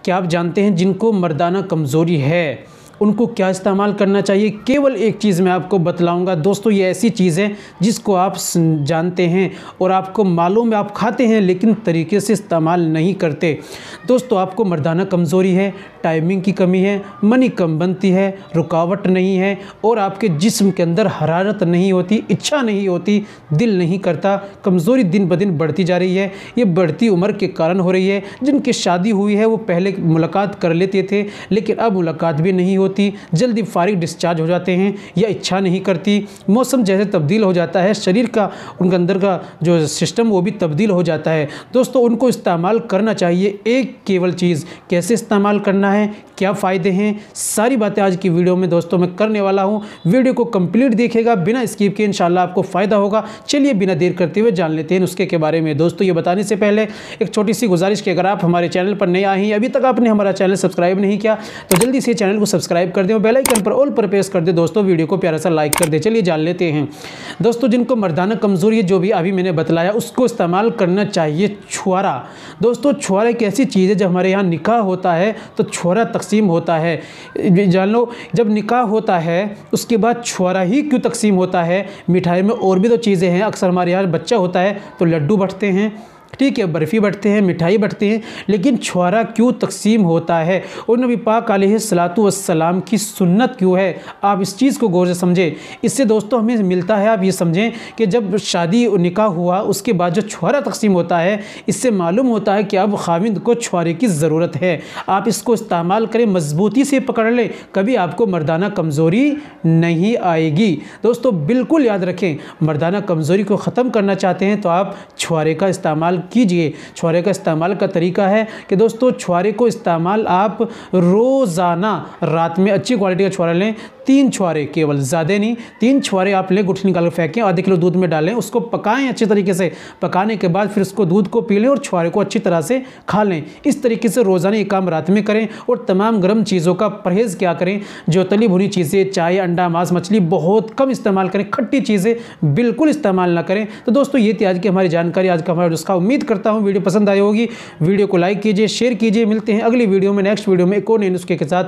क्या आप जानते हैं जिनको मर्दाना कमज़ोरी है उनको क्या इस्तेमाल करना चाहिए? केवल एक चीज़ मैं आपको बतलाऊंगा दोस्तों, ये ऐसी चीज़ है जिसको आप जानते हैं और आपको मालूम है, आप खाते हैं लेकिन तरीके से इस्तेमाल नहीं करते। दोस्तों, आपको मर्दाना कमज़ोरी है, टाइमिंग की कमी है, मनी कम बनती है, रुकावट नहीं है और आपके जिस्म के अंदर हरारत नहीं होती, इच्छा नहीं होती, दिल नहीं करता, कमज़ोरी दिन ब दिन बढ़ती जा रही है। ये बढ़ती उम्र के कारण हो रही है। जिनकी शादी हुई है वो पहले मुलाकात कर लेते थे लेकिन अब मुलाकात भी नहीं होती, जल्दी फारिग डिस्चार्ज हो जाते हैं या इच्छा नहीं करती। मौसम जैसे तब्दील हो जाता है, शरीर का उनके अंदर का जो सिस्टम वो भी तब्दील हो जाता है। दोस्तों, उनको इस्तेमाल करना चाहिए एक केवल चीज़, कैसे इस्तेमाल करना है, क्या फ़ायदे हैं, सारी बातें आज की वीडियो में दोस्तों मैं करने वाला हूं। वीडियो को कंप्लीट देखिएगा बिना स्किप के, इंशाल्लाह आपको फ़ायदा होगा। चलिए बिना देर करते हुए जान लेते हैं नुस्खे के बारे में। दोस्तों, ये बताने से पहले एक छोटी सी गुजारिश कि अगर आप हमारे चैनल पर नए आए हैं, अभी तक आपने हमारा चैनल सब्सक्राइब नहीं किया तो जल्दी से चैनल को सब्सक्राइब कर दें और बेल आइकन पर ऑल पर प्रेस कर दें। दोस्तों, वीडियो को प्यारा सा लाइक कर दें। चलिए जान लेते हैं। दोस्तों, जिनको मर्दाना कमज़ोरी है, जो भी अभी मैंने बतलाया, उसको इस्तेमाल करना चाहिए छुआरा। दोस्तों, छुआरा एक ऐसी चीज़ है, जब हमारे यहाँ निकाह होता है तो छुआरा तकसीम होता है। जान लो, जब निकाह होता है उसके बाद छुआरा ही क्यों तकसीम होता है? मिठाई में और भी तो चीज़ें हैं। अक्सर हमारे यहाँ बच्चा होता है तो लड्डू बंटते हैं, ठीक है, बर्फ़ी बंटते हैं, मिठाई बंटते हैं, लेकिन छुआरा क्यों तकसीम होता है और नबी पाक अलैहिस्सलातु वस्सलाम की सुन्नत क्यों है? आप इस चीज़ को गौर से समझें। इससे दोस्तों हमें मिलता है, आप ये समझें कि जब शादी निकाह हुआ उसके बाद जो छुआरा तकसीम होता है, इससे मालूम होता है कि अब खाविंद को छुआरे की ज़रूरत है। आप इसको इस्तेमाल करें, मजबूती से पकड़ लें, कभी आपको मर्दाना कमज़ोरी नहीं आएगी। दोस्तों, बिल्कुल याद रखें, मर्दाना कमज़ोरी को ख़त्म करना चाहते हैं तो आप छुआरे का इस्तेमाल कीजिए। छुआरे का इस्तेमाल का तरीका है कि दोस्तों, छुआरे को इस्तेमाल आप रोज़ाना रात में अच्छी क्वालिटी का छुआरा लें। 3 छुआरे, केवल ज़्यादा नहीं, 3 छुआरे आप लें, गुठली निकाल कर फेंकें, आधे किलो दूध में डालें, उसको पकाएं अच्छे तरीके से। पकाने के बाद फिर उसको दूध को पी लें और छुआरे को अच्छी तरह से खा लें। इस तरीके से रोज़ाना ये काम रात में करें और तमाम गर्म चीज़ों का परहेज़ क्या करें, जो तली भुनी चीज़ें, चाय, अंडा, मांस, मछली बहुत कम इस्तेमाल करें, खट्टी चीज़ें बिल्कुल इस्तेमाल ना करें। तो दोस्तों, ये थी आज की हमारी जानकारी, आज का हमारा नुस्खा। उम्मीद करता हूँ वीडियो पसंद आई होगी। वीडियो को लाइक कीजिए, शेयर कीजिए। मिलते हैं अगली वीडियो में, नेक्स्ट वीडियो में एक और नए नुस्खे के साथ।